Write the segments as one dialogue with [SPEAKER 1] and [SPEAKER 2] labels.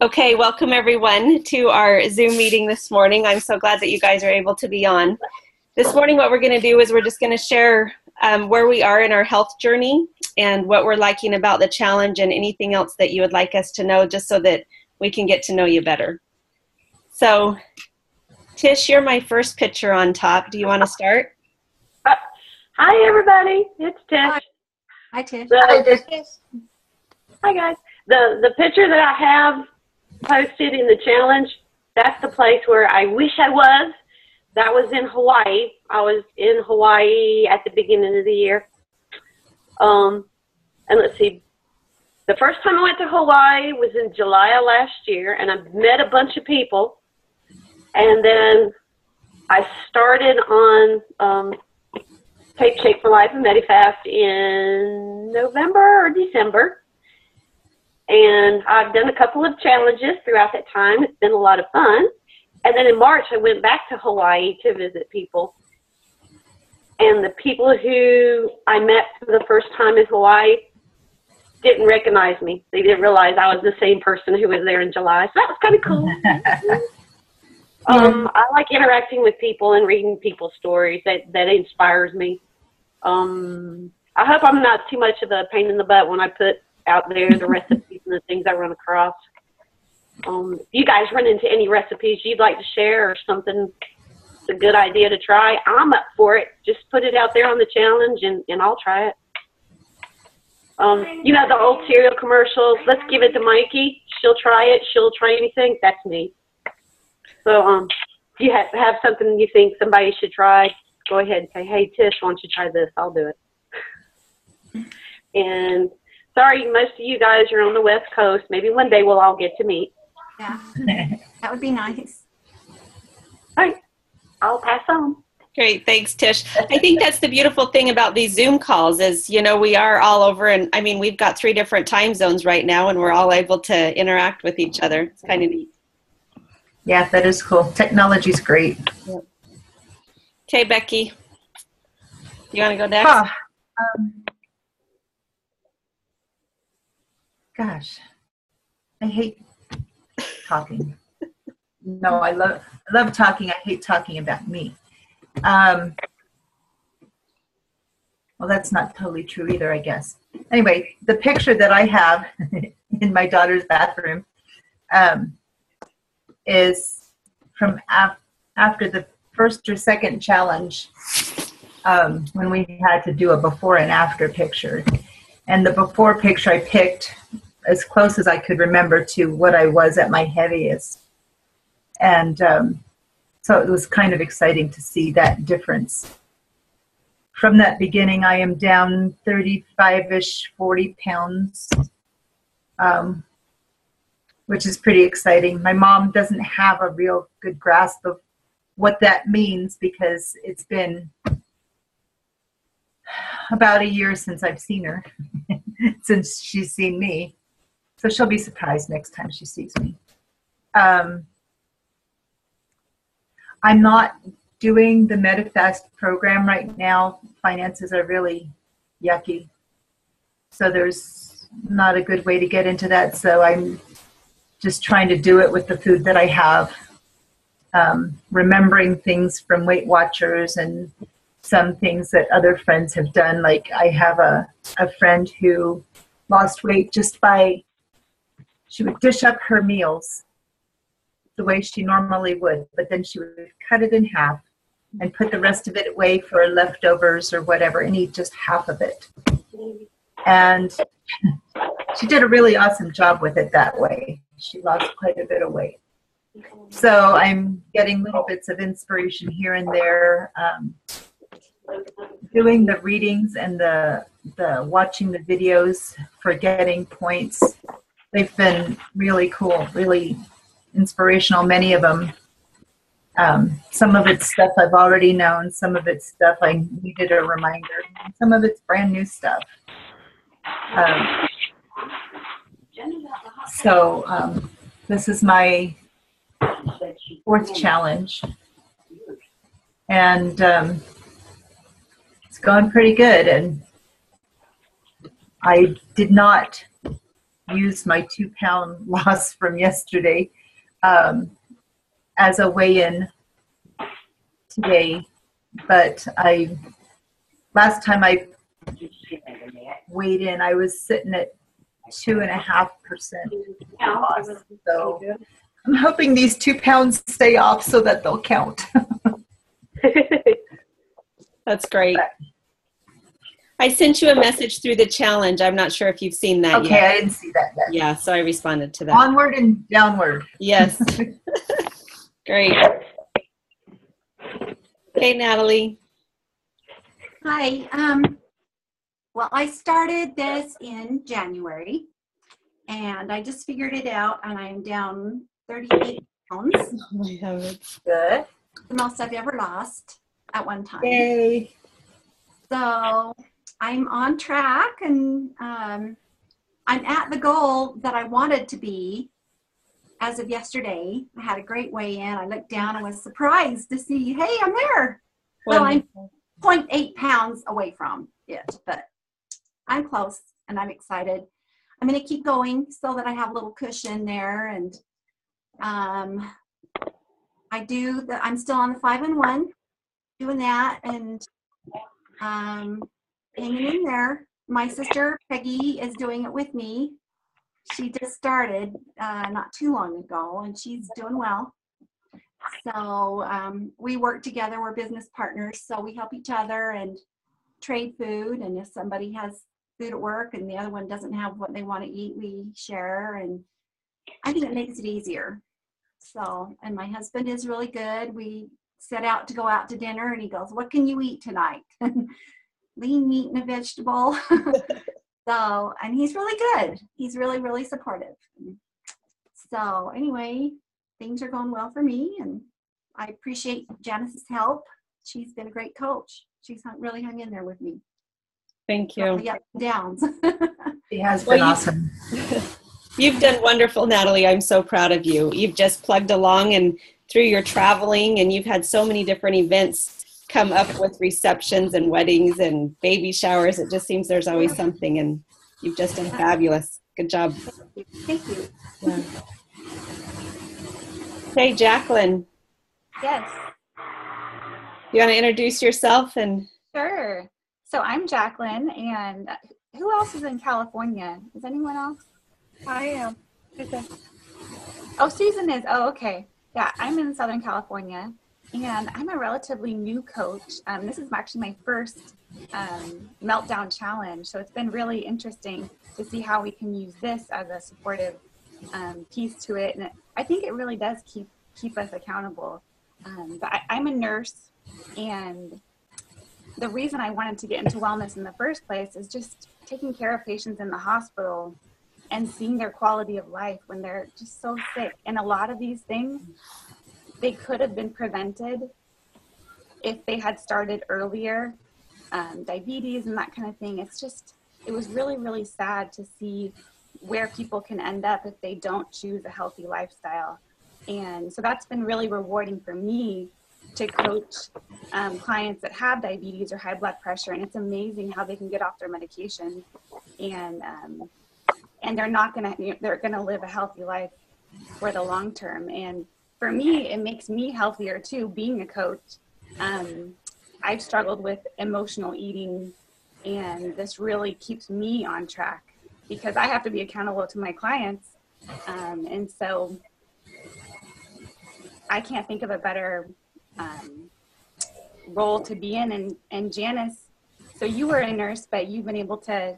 [SPEAKER 1] Okay, welcome everyone to our Zoom meeting this morning. I'm so glad that you guys are able to be on. This morning what we're going to do is we're just going to share where we are in our health journey and what we're liking about the challenge and anything else that you would like us to know, just so that we can get to know you better. So, Tish, you're my first picture on top. Do you want to start?
[SPEAKER 2] Hi everybody, it's Tish.
[SPEAKER 3] Hi Tish.
[SPEAKER 2] Hi Tish. Hi guys. The picture that I have posted in the challenge, that's the place where I wish I was. That was in Hawaii. I was in Hawaii at the beginning of the year. And let's see, the first time I went to Hawaii was in July of last year, and I met a bunch of people. And then I started on Take Shape for Life and Medifast in November or December. And I've done a couple of challenges throughout that time. It's been a lot of fun. And then in March, I went back to Hawaii to visit people. And the people who I met for the first time in Hawaii didn't recognize me. They didn't realize I was the same person who was there in July. So that was kind of cool. I like interacting with people and reading people's stories. That inspires me. I hope I'm not too much of a pain in the butt when I put out there the recipes and the things I run across. If you guys run into any recipes you'd like to share or something it's a good idea to try, I'm up for it. Just put it out there on the challenge and I'll try it. You know the old cereal commercials, let's give it to Mikey, she'll try it, she'll try anything. That's me. So if you have something you think somebody should try, go ahead and say, hey Tish, why don't you try this? I'll do it. And sorry, most of you guys are on the West Coast. Maybe one day we'll all get to meet.
[SPEAKER 3] Yeah, that would be nice.
[SPEAKER 2] All right, I'll pass on.
[SPEAKER 1] Great, thanks, Tish. I think that's the beautiful thing about these Zoom calls is, you know, we are all over, and I mean, we've got 3 different time zones right now, and we're all able to interact with each other. It's kind of neat.
[SPEAKER 4] Yeah, that is cool. Technology's great.
[SPEAKER 1] Yep. Okay, Becky, you want to go next?
[SPEAKER 4] Gosh, I hate talking. No, I love talking. I hate talking about me. Well, that's not totally true either, I guess. Anyway, the picture that I have in my daughter's bathroom is from after the first or second challenge when we had to do a before and after picture. And the before picture I picked as close as I could remember to what I was at my heaviest. And so it was kind of exciting to see that difference. From that beginning, I am down 35-ish, 40 pounds, which is pretty exciting. My mom doesn't have a real good grasp of what that means because it's been about a year since I've seen her, since she's seen me. So she'll be surprised next time she sees me. I'm not doing the Medifast program right now. Finances are really yucky. So there's not a good way to get into that. So I'm just trying to do it with the food that I have. Remembering things from Weight Watchers and some things that other friends have done. Like I have a friend who lost weight just by, she would dish up her meals the way she normally would, but then she would cut it in half and put the rest of it away for leftovers or whatever and eat just half of it. And she did a really awesome job with it that way. She lost quite a bit of weight. So I'm getting little bits of inspiration here and there. Doing the readings and the watching the videos for getting points. They've been really cool, really inspirational, many of them. Some of it's stuff I've already known, some of it's stuff I needed a reminder, some of it's brand new stuff. So this is my 4th challenge, and it's going pretty good. And I did not used my 2-pound loss from yesterday as a weigh-in today. But last time I weighed in, I was sitting at 2.5% loss. So I'm hoping these 2 pounds stay off so that they'll count.
[SPEAKER 1] That's great. I sent you a message through the challenge. I'm not sure if you've seen that yet.
[SPEAKER 4] Okay, I didn't see that yet.
[SPEAKER 1] Yeah, so I responded to that.
[SPEAKER 4] Onward and downward.
[SPEAKER 1] Yes. Great. Hey, Natalie.
[SPEAKER 3] Hi. Well, I started this in January, and I just figured it out, and I'm down 38 pounds.
[SPEAKER 1] Oh my heavens.
[SPEAKER 4] Good.
[SPEAKER 3] The most I've ever lost at one time.
[SPEAKER 4] Yay.
[SPEAKER 3] So I'm on track, and I'm at the goal that I wanted to be as of yesterday. I had a great weigh-in. I looked down and was surprised to see, hey, I'm there. Well, I'm 0.8 pounds away from it, but I'm close and I'm excited. I'm going to keep going so that I have a little cushion there. And I'm still on the 5 and 1, doing that, and hanging in there. My sister Peggy is doing it with me. She just started not too long ago, and she's doing well. So we work together. We're business partners, so we help each other and trade food. And if somebody has food at work and the other one doesn't have what they want to eat, we share, and I think it makes it easier. So, and my husband is really good. We set out to go out to dinner, and he goes, "What can you eat tonight?" Lean meat and a vegetable. So, and he's really good. He's really, really supportive. So anyway, things are going well for me, and I appreciate Janice's help. She's been a great coach. She's really hung in there with me.
[SPEAKER 1] Thank you.
[SPEAKER 3] The ups and downs.
[SPEAKER 4] It has been awesome.
[SPEAKER 1] You've done wonderful, Natalie. I'm so proud of you. You've just plugged along, and through your traveling, and you've had so many different events come up with receptions and weddings and baby showers. It just seems there's always something, and you've just done fabulous. Good job.
[SPEAKER 3] Thank you.
[SPEAKER 1] Yeah. Hey, Jacqueline.
[SPEAKER 5] Yes,
[SPEAKER 1] You want to introduce yourself? And
[SPEAKER 5] sure. So I'm Jacqueline, and who else is in California? Is anyone else?
[SPEAKER 6] I am. Susan.
[SPEAKER 5] Oh, Susan is. Oh, okay. Yeah, I'm in Southern California, and I'm a relatively new coach. This is actually my first meltdown challenge, so it's been really interesting to see how we can use this as a supportive piece to it. And I think it really does keep us accountable. But I'm a nurse, and the reason I wanted to get into wellness in the first place is just taking care of patients in the hospital and seeing their quality of life when they're just so sick. And a lot of these things, they could have been prevented if they had started earlier, diabetes and that kind of thing. It was really, really sad to see where people can end up if they don't choose a healthy lifestyle. And so that's been really rewarding for me to coach clients that have diabetes or high blood pressure. And it's amazing how they can get off their medication and they're gonna live a healthy life for the long term. And for me, it makes me healthier too, being a coach. I've struggled with emotional eating, and this really keeps me on track because I have to be accountable to my clients. And so I can't think of a better role to be in. And Janice, so you were a nurse, but you've been able to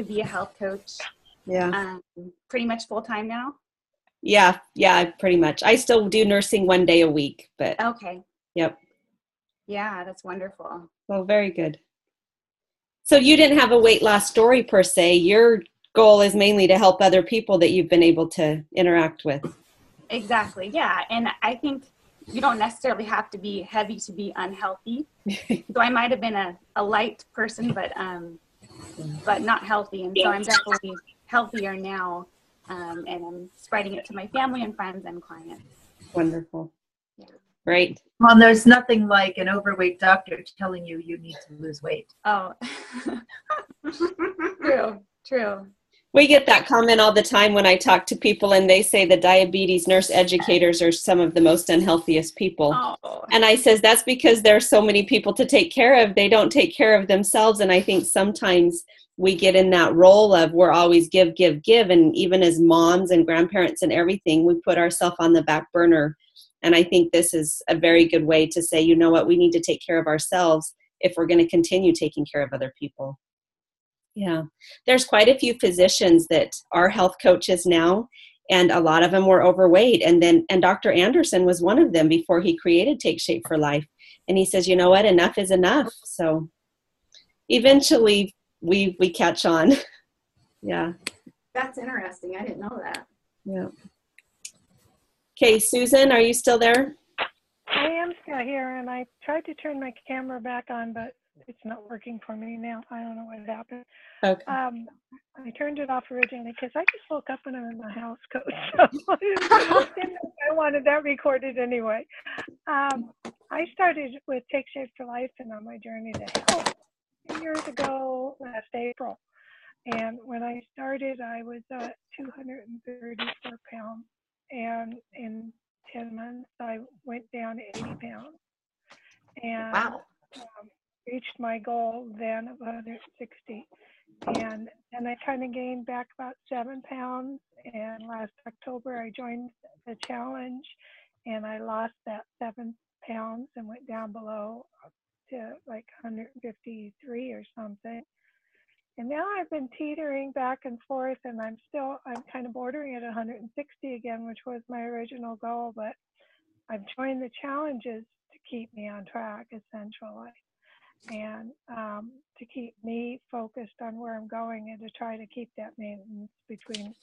[SPEAKER 5] be a health coach.
[SPEAKER 1] yeah.
[SPEAKER 5] Pretty much full time now?
[SPEAKER 1] Yeah, pretty much. I still do nursing 1 day a week, but
[SPEAKER 5] Okay.
[SPEAKER 1] yep.
[SPEAKER 5] Yeah, that's wonderful.
[SPEAKER 1] Well, very good. So you didn't have a weight loss story per se. Your goal is mainly to help other people that you've been able to interact with.
[SPEAKER 5] Exactly. Yeah. And I think you don't necessarily have to be heavy to be unhealthy. So I might have been a light person, but not healthy. And so I'm definitely healthier now. And I'm spreading it to my family and friends and clients.
[SPEAKER 1] Wonderful.
[SPEAKER 5] Yeah.
[SPEAKER 1] Great.
[SPEAKER 4] Well, there's nothing like an overweight doctor telling you need to lose weight.
[SPEAKER 5] Oh, true.
[SPEAKER 1] We get that comment all the time when I talk to people and they say the diabetes nurse educators are some of the most unhealthiest people.
[SPEAKER 5] Oh.
[SPEAKER 1] And I says, that's because there's so many people to take care of. They don't take care of themselves. And I think sometimes we get in that role of we're always give, give, give. And even as moms and grandparents and everything, we put ourselves on the back burner. And I think this is a very good way to say, you know what, we need to take care of ourselves if we're going to continue taking care of other people. Yeah, there's quite a few physicians that are health coaches now, and a lot of them were overweight. And Dr. Anderson was one of them before he created Take Shape for Life. And he says, you know what, enough is enough. So eventually we catch on. Yeah.
[SPEAKER 3] That's interesting. I didn't know that.
[SPEAKER 1] Yeah. Okay, Susan, are you still there?
[SPEAKER 6] I am still here, and I tried to turn my camera back on, but it's not working for me now. I don't know what happened.
[SPEAKER 1] Okay.
[SPEAKER 6] I turned it off originally because I just woke up and I'm in my house, coach. So I wanted that recorded anyway. I started with Take Shape for Life and on my journey to health 2 years ago, last April. And when I started, I was 234 pounds. And in 10 months, I went down to 80 pounds. And
[SPEAKER 3] Wow.
[SPEAKER 6] reached my goal then of 160. And then I kind of gained back about 7 pounds. And last October, I joined the challenge and I lost that 7 pounds and went down below to like 153 or something. And now I've been teetering back and forth, and I'm kind of bordering at 160 again, which was my original goal, but I've joined the challenges to keep me on track, essentially, and to keep me focused on where I'm going and to try to keep that maintenance between,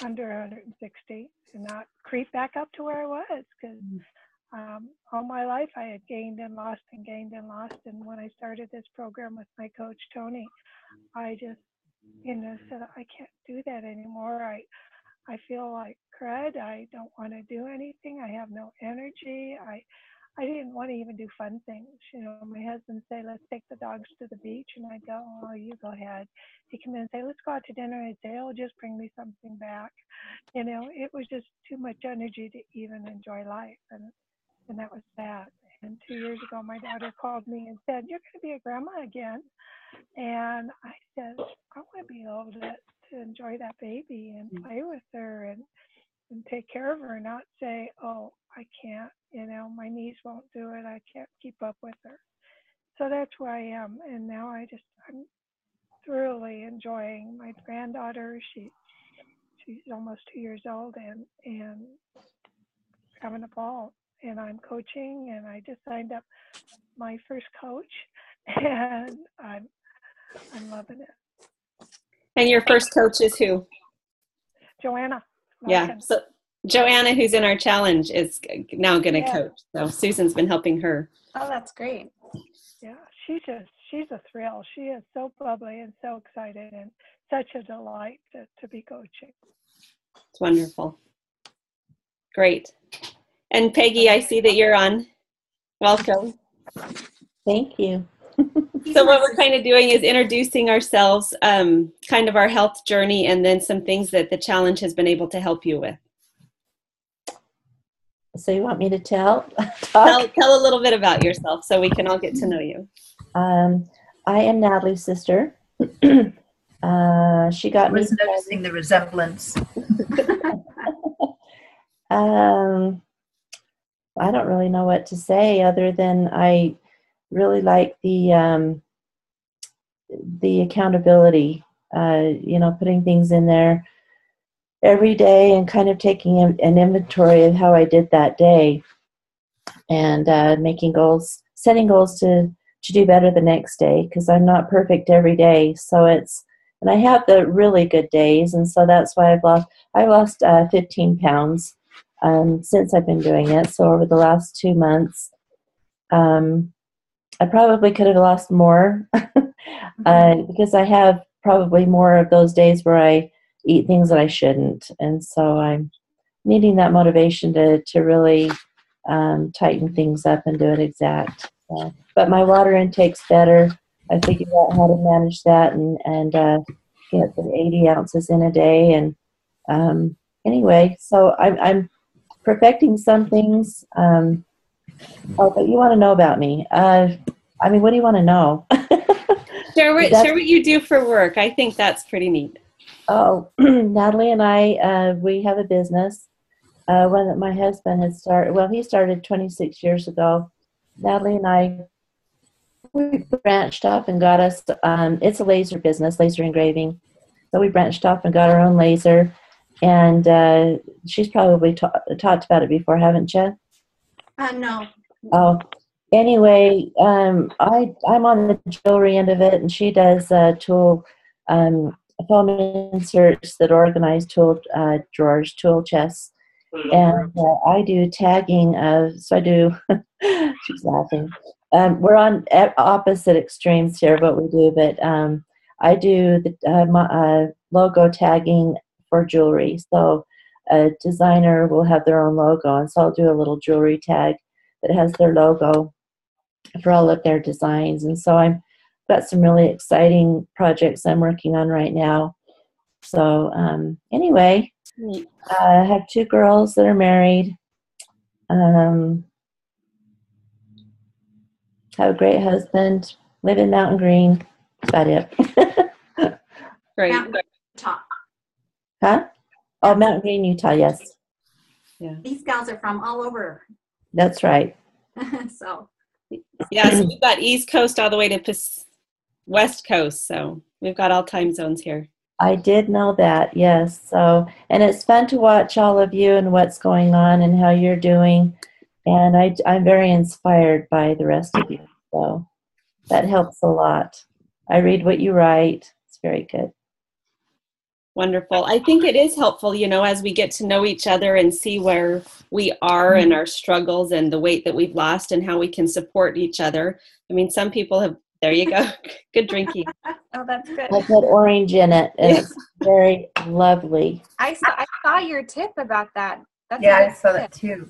[SPEAKER 6] under 160 and not creep back up to where I was, because all my life I had gained and lost and gained and lost. And when I started this program with my coach, Tony, I just, said, I can't do that anymore. I feel like crud. I don't want to do anything. I have no energy. I didn't want to even do fun things. My husband say, let's take the dogs to the beach. And I'd go, oh, you go ahead. He'd come in and say, let's go out to dinner. I'd say, oh, just bring me something back. It was just too much energy to even enjoy life. And that was that. And 2 years ago, my daughter called me and said, you're going to be a grandma again. And I said, I want to be able to enjoy that baby and play with her and take care of her, and not say, oh, I can't, my knees won't do it. I can't keep up with her. So that's where I am. And now I'm thoroughly enjoying my granddaughter. She's almost 2 years old and having a ball. And I'm coaching, and I just signed up my first coach, and I'm loving it.
[SPEAKER 1] And your first coach is who?
[SPEAKER 6] Joanna.
[SPEAKER 1] Yeah. So Joanna, who's in our challenge, is now going to coach. So Susan's been helping her.
[SPEAKER 5] Oh, that's great.
[SPEAKER 6] Yeah, she's a thrill. She is so bubbly and so excited and such a delight to be coaching.
[SPEAKER 1] It's wonderful. Great. And Peggy, I see that you're on. Welcome.
[SPEAKER 7] Thank you.
[SPEAKER 1] So what we're kind of doing is introducing ourselves, kind of our health journey, and then some things that the challenge has been able to help you with.
[SPEAKER 7] So you want me to tell
[SPEAKER 1] a little bit about yourself so we can all get to know you.
[SPEAKER 7] I am Natalie's sister. She got
[SPEAKER 4] I
[SPEAKER 7] me.
[SPEAKER 4] was noticing the resemblance.
[SPEAKER 7] I don't really know what to say other than I really like the accountability, putting things in there every day and kind of taking an inventory of how I did that day, and making goals, setting goals to do better the next day, because I'm not perfect every day. So and I have the really good days, and so that's why I lost 15 pounds since I've been doing it. So over the last 2 months, I probably could have lost more because I have probably more of those days where I eat things that I shouldn't. And so I'm needing that motivation to really tighten things up and do it exact. But my water intake's better. I figured out how to manage that and get the 80 ounces in a day. And anyway, so I'm perfecting some things. Oh, but you want to know about me. I mean, what do you want to know?
[SPEAKER 1] Share what you do for work. I think that's pretty neat.
[SPEAKER 7] Oh, Natalie and I, we have a business. One that my husband had started. Well, he started 26 years ago. Natalie and I, we branched off and got us, it's a laser business, laser engraving. So we branched off and got our own laser. And she's probably talked about it before, haven't you?
[SPEAKER 3] No.
[SPEAKER 7] Oh, anyway, I'm on the jewelry end of it, and she does tool foam inserts that organize tool drawers, tool chests, and I do tagging. So I do. She's laughing. We're on opposite extremes here, what we do, but I do the logo tagging for jewelry. So a designer will have their own logo, and so I'll do a little jewelry tag that has their logo for all of their designs. And so I've got some really exciting projects I'm working on right now. So anyway, I have 2 girls that are married. Have a great husband. Live in Mountain Green. That's about it.
[SPEAKER 1] Great.
[SPEAKER 3] Talk.
[SPEAKER 7] Huh? Oh, Mountain Green, Utah, yes.
[SPEAKER 1] Yeah.
[SPEAKER 3] These gals are from all over.
[SPEAKER 7] That's right.
[SPEAKER 3] So.
[SPEAKER 1] Yeah, so we've got East Coast all the way to West Coast. So we've got all time zones here.
[SPEAKER 7] I did know that, yes. So, and it's fun to watch all of you and what's going on and how you're doing. And I'm very inspired by the rest of you. So that helps a lot. I read what you write. It's very good.
[SPEAKER 1] Wonderful. I think it is helpful, as we get to know each other and see where we are and our struggles and the weight that we've lost and how we can support each other. I mean, some people have, there you go. Good drinking.
[SPEAKER 5] Oh, that's good.
[SPEAKER 7] I put orange in it, and it's very lovely.
[SPEAKER 5] I saw your tip about that. That's
[SPEAKER 4] I saw that too.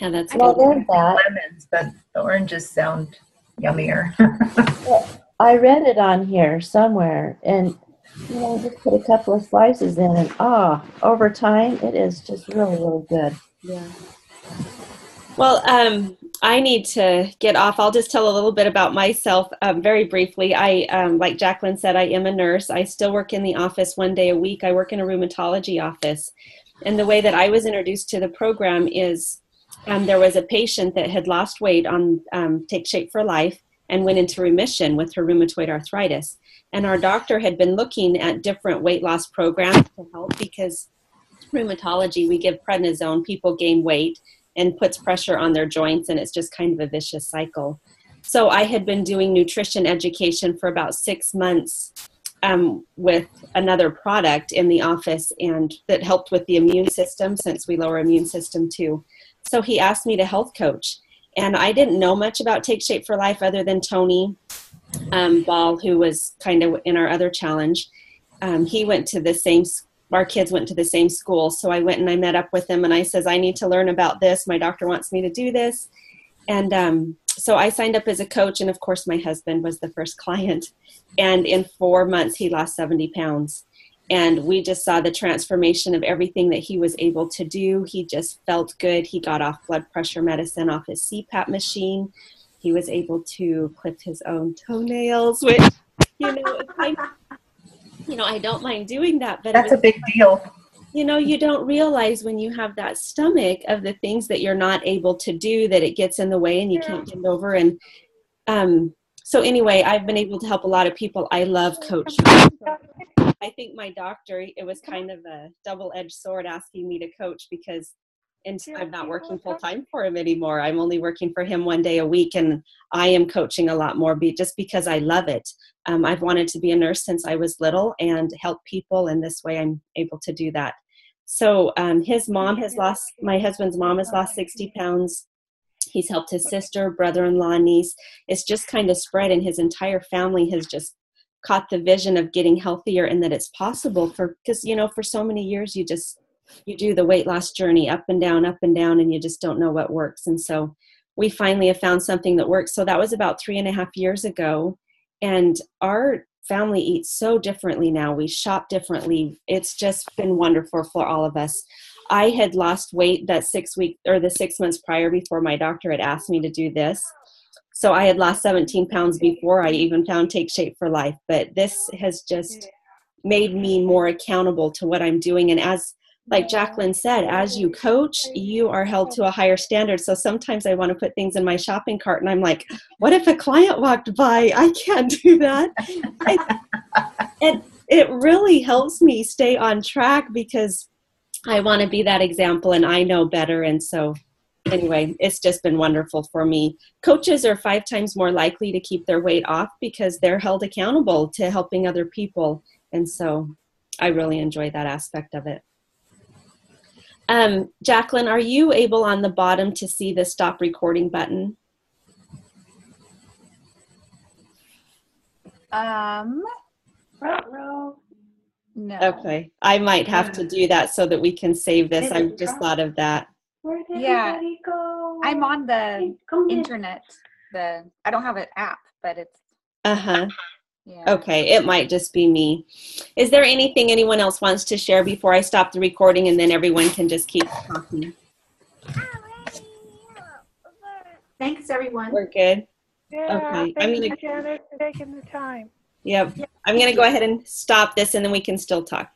[SPEAKER 1] Yeah, that's
[SPEAKER 7] Well,
[SPEAKER 1] good.
[SPEAKER 7] there's that.
[SPEAKER 4] Lemons, but the oranges sound yummier.
[SPEAKER 7] I read it on here somewhere, and just put a couple of slices in, and over time, it is just really, really good.
[SPEAKER 1] Yeah. Well, I need to get off. I'll just tell a little bit about myself very briefly. I, like Jacqueline said, I am a nurse. I still work in the office 1 day a week. I work in a rheumatology office. And the way that I was introduced to the program is there was a patient that had lost weight on Take Shape for Life and went into remission with her rheumatoid arthritis. And our doctor had been looking at different weight loss programs to help because rheumatology, we give prednisone, people gain weight and puts pressure on their joints, and it's just kind of a vicious cycle. So I had been doing nutrition education for about 6 months with another product in the office, and that helped with the immune system since we lower immune system too. So he asked me to health coach, and I didn't know much about Take Shape for Life other than Tony Ball, who was kind of in our other challenge. He went to the same our kids went to the same school. So I went and I met up with him, and I says, I need to learn about this. My doctor wants me to do this. And so I signed up as a coach. And of course, my husband was the first client. And in 4 months, he lost 70 pounds. And we just saw the transformation of everything that he was able to do. He just felt good. He got off blood pressure medicine, off his CPAP machine. He was able to clip his own toenails, which, I don't mind doing that, but
[SPEAKER 4] that's a big deal.
[SPEAKER 1] You don't realize when you have that stomach of the things that you're not able to do, that it gets in the way and you can't bend over. And so anyway, I've been able to help a lot of people. I love coaching. I think my doctor, it was kind of a double-edged sword asking me to coach because I'm not working full-time for him anymore. I'm only working for him 1 day a week, and I am coaching a lot more just because I love it. I've wanted to be a nurse since I was little and help people, and this way I'm able to do that. So my husband's mom has lost 60 pounds. He's helped his sister, brother-in-law, niece. It's just kind of spread, and his entire family has just caught the vision of getting healthier and that it's possible because for so many years you do the weight loss journey up and down, and you just don't know what works. And so we finally have found something that works. So that was about 3.5 years ago. And our family eats so differently now. We shop differently. It's just been wonderful for all of us. I had lost weight that 6 months prior before my doctor had asked me to do this. So I had lost 17 pounds before I even found Take Shape for Life. But this has just made me more accountable to what I'm doing. And as, like Jacqueline said, as you coach, you are held to a higher standard. So sometimes I want to put things in my shopping cart and I'm like, what if a client walked by? I can't do that. And it really helps me stay on track because I want to be that example and I know better. And so anyway, it's just been wonderful for me. Coaches are 5 times more likely to keep their weight off because they're held accountable to helping other people. And so I really enjoy that aspect of it. Jacqueline, are you able on the bottom to see the stop recording button?
[SPEAKER 2] Front row.
[SPEAKER 5] No.
[SPEAKER 1] Okay, I might have to do that so that we can save this. I just thought of that.
[SPEAKER 2] Where did
[SPEAKER 5] Yeah.
[SPEAKER 2] everybody go?
[SPEAKER 5] I'm on the
[SPEAKER 2] Come in.
[SPEAKER 5] internet. I don't have an app, but it's,
[SPEAKER 1] Uh-huh.
[SPEAKER 5] yeah.
[SPEAKER 1] Okay, it might just be me. Is there anything anyone else wants to share before I stop the recording and then everyone can just keep talking?
[SPEAKER 3] Thanks, everyone.
[SPEAKER 1] We're good?
[SPEAKER 6] Yeah,
[SPEAKER 1] Okay,
[SPEAKER 6] thank you, Janet, for taking the time.
[SPEAKER 1] Yep. I'm going to go ahead and stop this and then we can still talk.